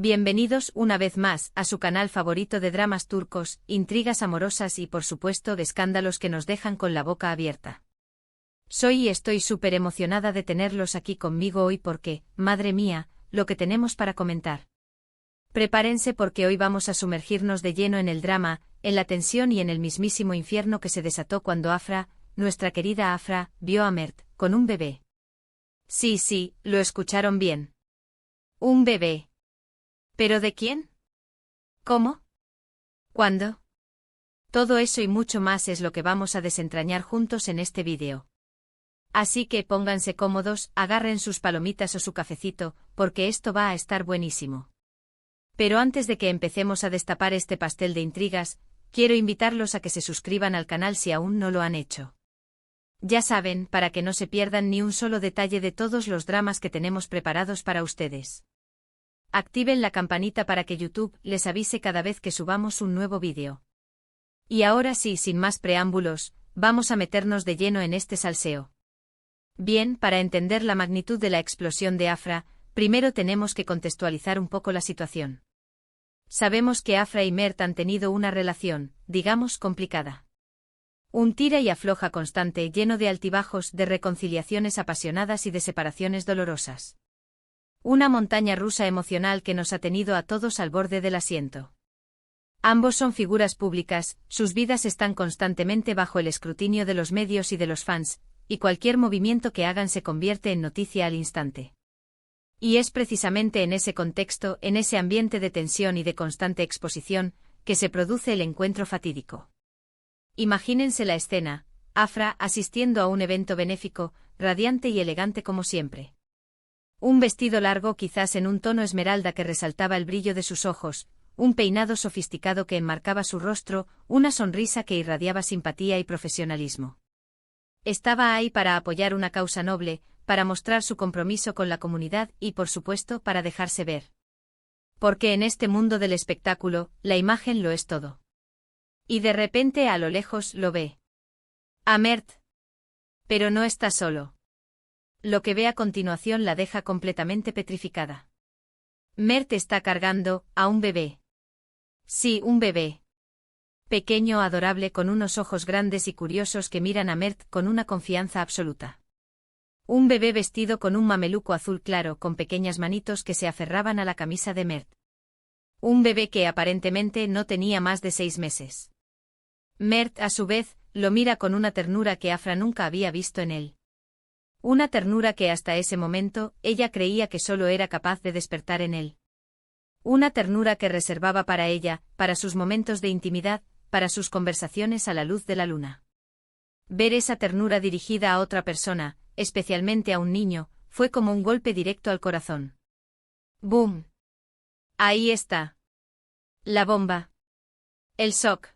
Bienvenidos una vez más a su canal favorito de dramas turcos, intrigas amorosas y por supuesto de escándalos que nos dejan con la boca abierta. Soy y estoy súper emocionada de tenerlos aquí conmigo hoy porque, madre mía, lo que tenemos para comentar. Prepárense porque hoy vamos a sumergirnos de lleno en el drama, en la tensión y en el mismísimo infierno que se desató cuando Afra, nuestra querida Afra, vio a Mert con un bebé. Sí, lo escucharon bien. Un bebé. ¿Pero de quién? ¿Cómo? ¿Cuándo? Todo eso y mucho más es lo que vamos a desentrañar juntos en este vídeo. Así que pónganse cómodos, agarren sus palomitas o su cafecito, porque esto va a estar buenísimo. Pero antes de que empecemos a destapar este pastel de intrigas, quiero invitarlos a que se suscriban al canal si aún no lo han hecho. Ya saben, para que no se pierdan ni un solo detalle de todos los dramas que tenemos preparados para ustedes. Activen la campanita para que YouTube les avise cada vez que subamos un nuevo vídeo. Y ahora sí, sin más preámbulos, vamos a meternos de lleno en este salseo. Bien, para entender la magnitud de la explosión de Afra, primero tenemos que contextualizar un poco la situación. Sabemos que Afra y Mert han tenido una relación, digamos, complicada. Un tira y afloja constante lleno de altibajos, de reconciliaciones apasionadas y de separaciones dolorosas. Una montaña rusa emocional que nos ha tenido a todos al borde del asiento. Ambos son figuras públicas, sus vidas están constantemente bajo el escrutinio de los medios y de los fans, y cualquier movimiento que hagan se convierte en noticia al instante. Y es precisamente en ese contexto, en ese ambiente de tensión y de constante exposición, que se produce el encuentro fatídico. Imagínense la escena, Afra asistiendo a un evento benéfico, radiante y elegante como siempre. Un vestido largo quizás en un tono esmeralda que resaltaba el brillo de sus ojos, un peinado sofisticado que enmarcaba su rostro, una sonrisa que irradiaba simpatía y profesionalismo. Estaba ahí para apoyar una causa noble, para mostrar su compromiso con la comunidad y, por supuesto, para dejarse ver. Porque en este mundo del espectáculo, la imagen lo es todo. Y de repente a lo lejos lo ve. A Mert. Pero no está solo. Lo que ve a continuación la deja completamente petrificada. Mert está cargando a un bebé. Sí, un bebé. Pequeño, adorable, con unos ojos grandes y curiosos que miran a Mert con una confianza absoluta. Un bebé vestido con un mameluco azul claro con pequeñas manitos que se aferraban a la camisa de Mert. Un bebé que aparentemente no tenía más de 6 meses. Mert, a su vez, lo mira con una ternura que Afra nunca había visto en él. Una ternura que hasta ese momento, ella creía que solo era capaz de despertar en él. Una ternura que reservaba para ella, para sus momentos de intimidad, para sus conversaciones a la luz de la luna. Ver esa ternura dirigida a otra persona, especialmente a un niño, fue como un golpe directo al corazón. ¡Boom! Ahí está. La bomba. El shock.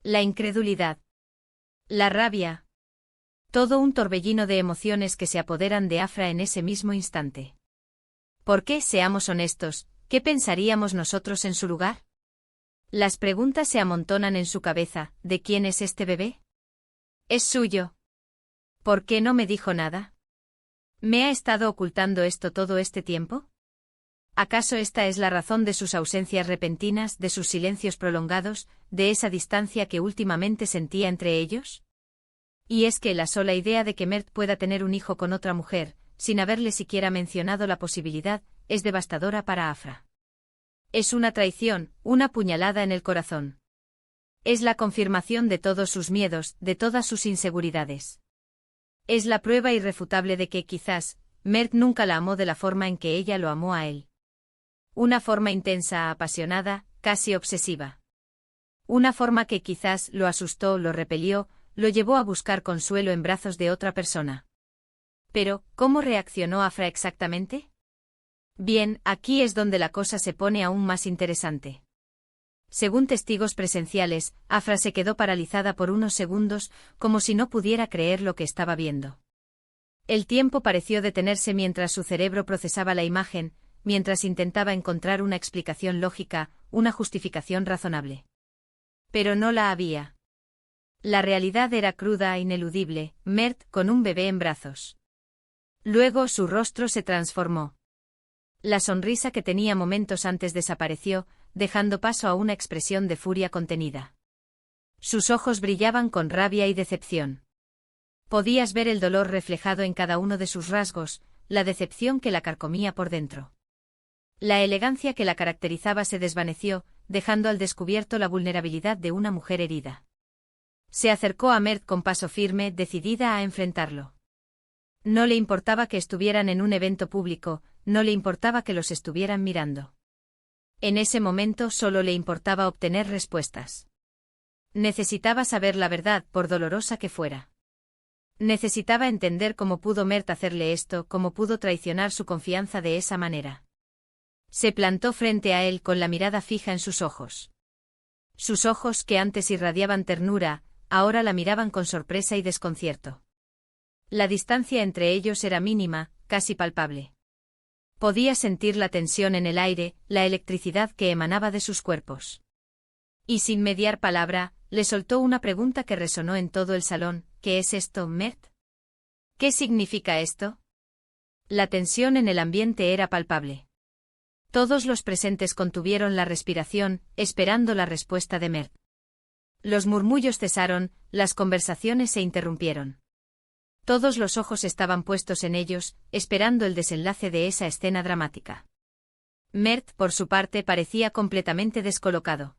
La incredulidad. La rabia. Todo un torbellino de emociones que se apoderan de Afra en ese mismo instante. ¿Por qué, seamos honestos, qué pensaríamos nosotros en su lugar? Las preguntas se amontonan en su cabeza, ¿de quién es este bebé? ¿Es suyo? ¿Por qué no me dijo nada? ¿Me ha estado ocultando esto todo este tiempo? ¿Acaso esta es la razón de sus ausencias repentinas, de sus silencios prolongados, de esa distancia que últimamente sentía entre ellos? Y es que la sola idea de que Mert pueda tener un hijo con otra mujer, sin haberle siquiera mencionado la posibilidad, es devastadora para Afra. Es una traición, una puñalada en el corazón. Es la confirmación de todos sus miedos, de todas sus inseguridades. Es la prueba irrefutable de que, quizás, Mert nunca la amó de la forma en que ella lo amó a él. Una forma intensa, apasionada, casi obsesiva. Una forma que quizás lo asustó, lo repelió, lo llevó a buscar consuelo en brazos de otra persona. Pero, ¿cómo reaccionó Afra exactamente? Bien, aquí es donde la cosa se pone aún más interesante. Según testigos presenciales, Afra se quedó paralizada por unos segundos, como si no pudiera creer lo que estaba viendo. El tiempo pareció detenerse mientras su cerebro procesaba la imagen, mientras intentaba encontrar una explicación lógica, una justificación razonable. Pero no la había. La realidad era cruda e ineludible, Mert con un bebé en brazos. Luego su rostro se transformó. La sonrisa que tenía momentos antes desapareció, dejando paso a una expresión de furia contenida. Sus ojos brillaban con rabia y decepción. Podías ver el dolor reflejado en cada uno de sus rasgos, la decepción que la carcomía por dentro. La elegancia que la caracterizaba se desvaneció, dejando al descubierto la vulnerabilidad de una mujer herida. Se acercó a Mert con paso firme, decidida a enfrentarlo. No le importaba que estuvieran en un evento público, no le importaba que los estuvieran mirando. En ese momento solo le importaba obtener respuestas. Necesitaba saber la verdad, por dolorosa que fuera. Necesitaba entender cómo pudo Mert hacerle esto, cómo pudo traicionar su confianza de esa manera. Se plantó frente a él con la mirada fija en sus ojos. Sus ojos, que antes irradiaban ternura, ahora la miraban con sorpresa y desconcierto. La distancia entre ellos era mínima, casi palpable. Podía sentir la tensión en el aire, la electricidad que emanaba de sus cuerpos. Y sin mediar palabra, le soltó una pregunta que resonó en todo el salón: ¿qué es esto, Mert? ¿Qué significa esto? La tensión en el ambiente era palpable. Todos los presentes contuvieron la respiración, esperando la respuesta de Mert. Los murmullos cesaron, las conversaciones se interrumpieron. Todos los ojos estaban puestos en ellos, esperando el desenlace de esa escena dramática. Mert, por su parte, parecía completamente descolocado.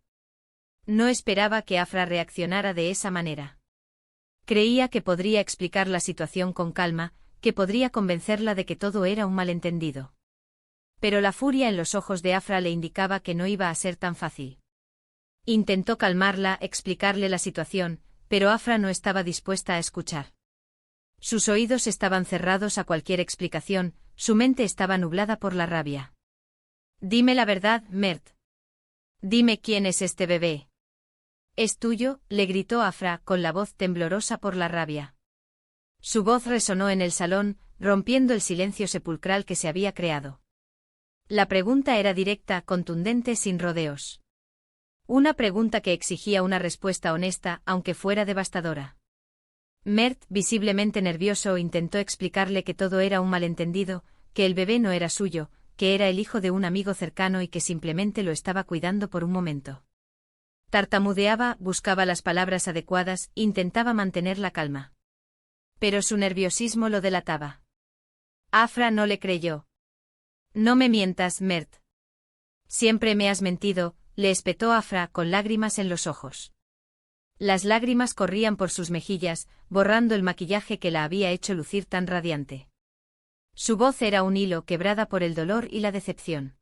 No esperaba que Afra reaccionara de esa manera. Creía que podría explicar la situación con calma, que podría convencerla de que todo era un malentendido. Pero la furia en los ojos de Afra le indicaba que no iba a ser tan fácil. Intentó calmarla, explicarle la situación, pero Afra no estaba dispuesta a escuchar. Sus oídos estaban cerrados a cualquier explicación, su mente estaba nublada por la rabia. «Dime la verdad, Mert. Dime quién es este bebé». «¿Es tuyo?», le gritó Afra, con la voz temblorosa por la rabia. Su voz resonó en el salón, rompiendo el silencio sepulcral que se había creado. La pregunta era directa, contundente, sin rodeos. Una pregunta que exigía una respuesta honesta, aunque fuera devastadora. Mert, visiblemente nervioso, intentó explicarle que todo era un malentendido, que el bebé no era suyo, que era el hijo de un amigo cercano y que simplemente lo estaba cuidando por un momento. Tartamudeaba, buscaba las palabras adecuadas, intentaba mantener la calma. Pero su nerviosismo lo delataba. Afra no le creyó. «No me mientas, Mert. Siempre me has mentido», le espetó Afra con lágrimas en los ojos. Las lágrimas corrían por sus mejillas, borrando el maquillaje que la había hecho lucir tan radiante. Su voz era un hilo, quebrada por el dolor y la decepción.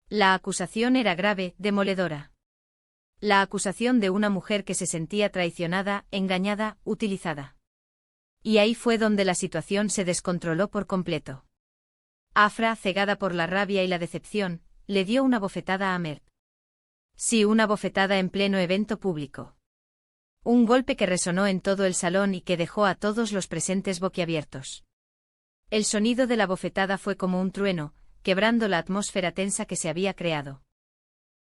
La acusación era grave, demoledora. La acusación de una mujer que se sentía traicionada, engañada, utilizada. Y ahí fue donde la situación se descontroló por completo. Afra, cegada por la rabia y la decepción, le dio una bofetada a Mert. Sí, una bofetada en pleno evento público. Un golpe que resonó en todo el salón y que dejó a todos los presentes boquiabiertos. El sonido de la bofetada fue como un trueno, quebrando la atmósfera tensa que se había creado.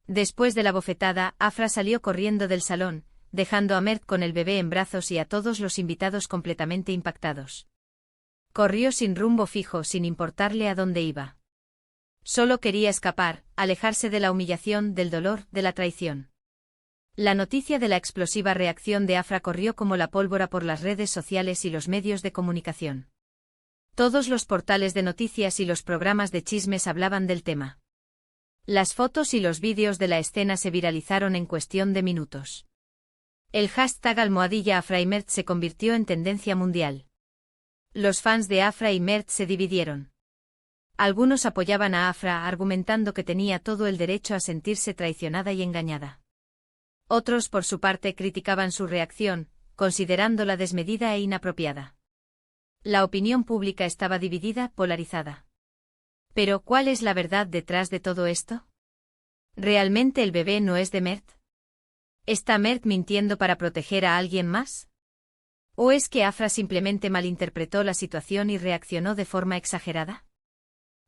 Después de la bofetada, Afra salió corriendo del salón, dejando a Mert con el bebé en brazos y a todos los invitados completamente impactados. Corrió sin rumbo fijo, sin importarle a dónde iba. Solo quería escapar, alejarse de la humillación, del dolor, de la traición. La noticia de la explosiva reacción de Afra corrió como la pólvora por las redes sociales y los medios de comunicación. Todos los portales de noticias y los programas de chismes hablaban del tema. Las fotos y los vídeos de la escena se viralizaron en cuestión de minutos. El hashtag #Afra y Mert se convirtió en tendencia mundial. Los fans de Afra y Mert se dividieron. Algunos apoyaban a Afra argumentando que tenía todo el derecho a sentirse traicionada y engañada. Otros, por su parte, criticaban su reacción, considerándola desmedida e inapropiada. La opinión pública estaba dividida, polarizada. Pero, ¿cuál es la verdad detrás de todo esto? ¿Realmente el bebé no es de Mert? ¿Está Mert mintiendo para proteger a alguien más? ¿O es que Afra simplemente malinterpretó la situación y reaccionó de forma exagerada?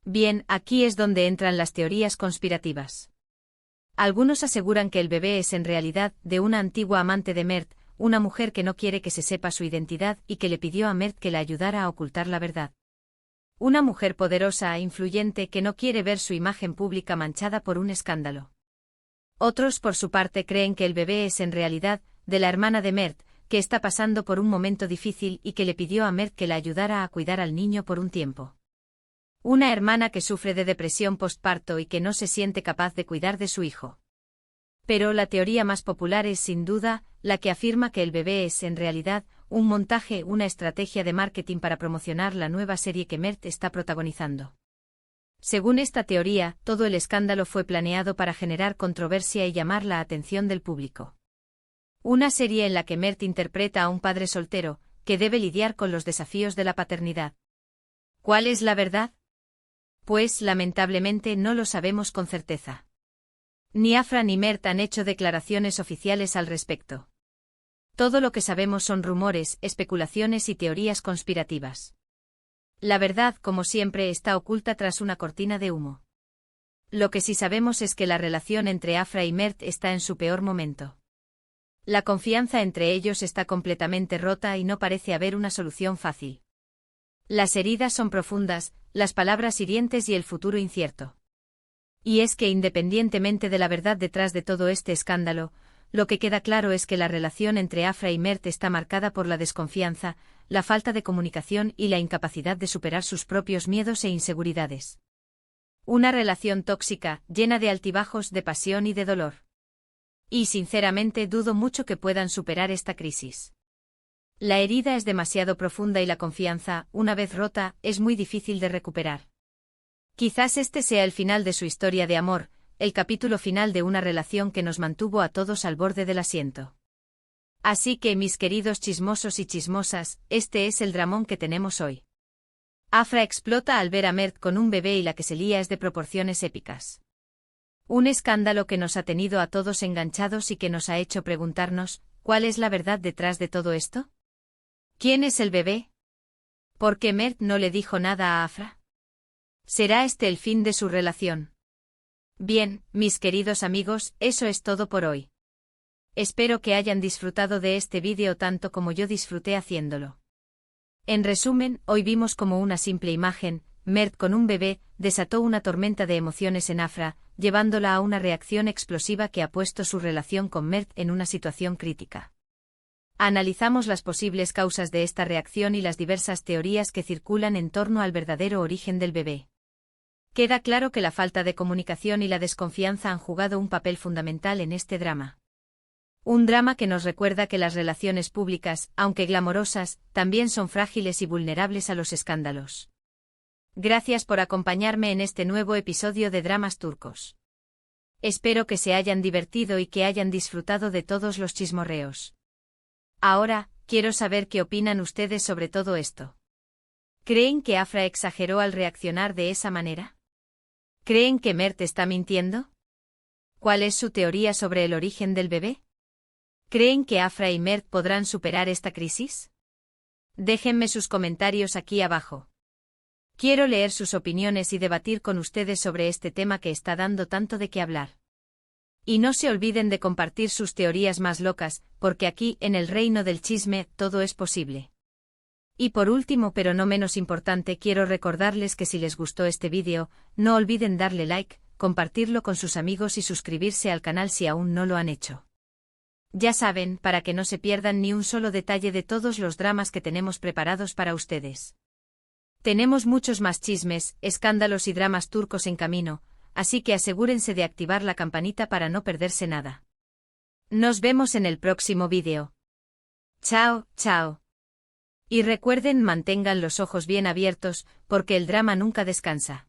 Bien, aquí es donde entran las teorías conspirativas. Algunos aseguran que el bebé es en realidad de una antigua amante de Mert, una mujer que no quiere que se sepa su identidad y que le pidió a Mert que la ayudara a ocultar la verdad. Una mujer poderosa e influyente que no quiere ver su imagen pública manchada por un escándalo. Otros, por su parte, creen que el bebé es en realidad de la hermana de Mert, que está pasando por un momento difícil y que le pidió a Mert que la ayudara a cuidar al niño por un tiempo. Una hermana que sufre de depresión postparto y que no se siente capaz de cuidar de su hijo. Pero la teoría más popular es, sin duda, la que afirma que el bebé es, en realidad, un montaje, una estrategia de marketing para promocionar la nueva serie que Mert está protagonizando. Según esta teoría, todo el escándalo fue planeado para generar controversia y llamar la atención del público. Una serie en la que Mert interpreta a un padre soltero, que debe lidiar con los desafíos de la paternidad. ¿Cuál es la verdad? Pues, lamentablemente, no lo sabemos con certeza. Ni Afra ni Mert han hecho declaraciones oficiales al respecto. Todo lo que sabemos son rumores, especulaciones y teorías conspirativas. La verdad, como siempre, está oculta tras una cortina de humo. Lo que sí sabemos es que la relación entre Afra y Mert está en su peor momento. La confianza entre ellos está completamente rota y no parece haber una solución fácil. Las heridas son profundas, las palabras hirientes y el futuro incierto. Y es que independientemente de la verdad detrás de todo este escándalo, lo que queda claro es que la relación entre Afra y Mert está marcada por la desconfianza, la falta de comunicación y la incapacidad de superar sus propios miedos e inseguridades. Una relación tóxica, llena de altibajos, de pasión y de dolor. Y sinceramente dudo mucho que puedan superar esta crisis. La herida es demasiado profunda y la confianza, una vez rota, es muy difícil de recuperar. Quizás este sea el final de su historia de amor, el capítulo final de una relación que nos mantuvo a todos al borde del asiento. Así que, mis queridos chismosos y chismosas, este es el dramón que tenemos hoy. Afra explota al ver a Mert con un bebé y la que se lía es de proporciones épicas. Un escándalo que nos ha tenido a todos enganchados y que nos ha hecho preguntarnos, ¿cuál es la verdad detrás de todo esto? ¿Quién es el bebé? ¿Por qué Mert no le dijo nada a Afra? ¿Será este el fin de su relación? Bien, mis queridos amigos, eso es todo por hoy. Espero que hayan disfrutado de este vídeo tanto como yo disfruté haciéndolo. En resumen, hoy vimos como una simple imagen, Mert con un bebé, desató una tormenta de emociones en Afra, llevándola a una reacción explosiva que ha puesto su relación con Mert en una situación crítica. Analizamos las posibles causas de esta reacción y las diversas teorías que circulan en torno al verdadero origen del bebé. Queda claro que la falta de comunicación y la desconfianza han jugado un papel fundamental en este drama. Un drama que nos recuerda que las relaciones públicas, aunque glamorosas, también son frágiles y vulnerables a los escándalos. Gracias por acompañarme en este nuevo episodio de Dramas Turcos. Espero que se hayan divertido y que hayan disfrutado de todos los chismorreos. Ahora, quiero saber qué opinan ustedes sobre todo esto. ¿Creen que Afra exageró al reaccionar de esa manera? ¿Creen que Mert está mintiendo? ¿Cuál es su teoría sobre el origen del bebé? ¿Creen que Afra y Mert podrán superar esta crisis? Déjenme sus comentarios aquí abajo. Quiero leer sus opiniones y debatir con ustedes sobre este tema que está dando tanto de qué hablar. Y no se olviden de compartir sus teorías más locas, porque aquí, en el reino del chisme, todo es posible. Y por último, pero no menos importante, quiero recordarles que si les gustó este vídeo, no olviden darle like, compartirlo con sus amigos y suscribirse al canal si aún no lo han hecho. Ya saben, para que no se pierdan ni un solo detalle de todos los dramas que tenemos preparados para ustedes. Tenemos muchos más chismes, escándalos y dramas turcos en camino, así que asegúrense de activar la campanita para no perderse nada. Nos vemos en el próximo vídeo. Chao, chao. Y recuerden, mantengan los ojos bien abiertos, porque el drama nunca descansa.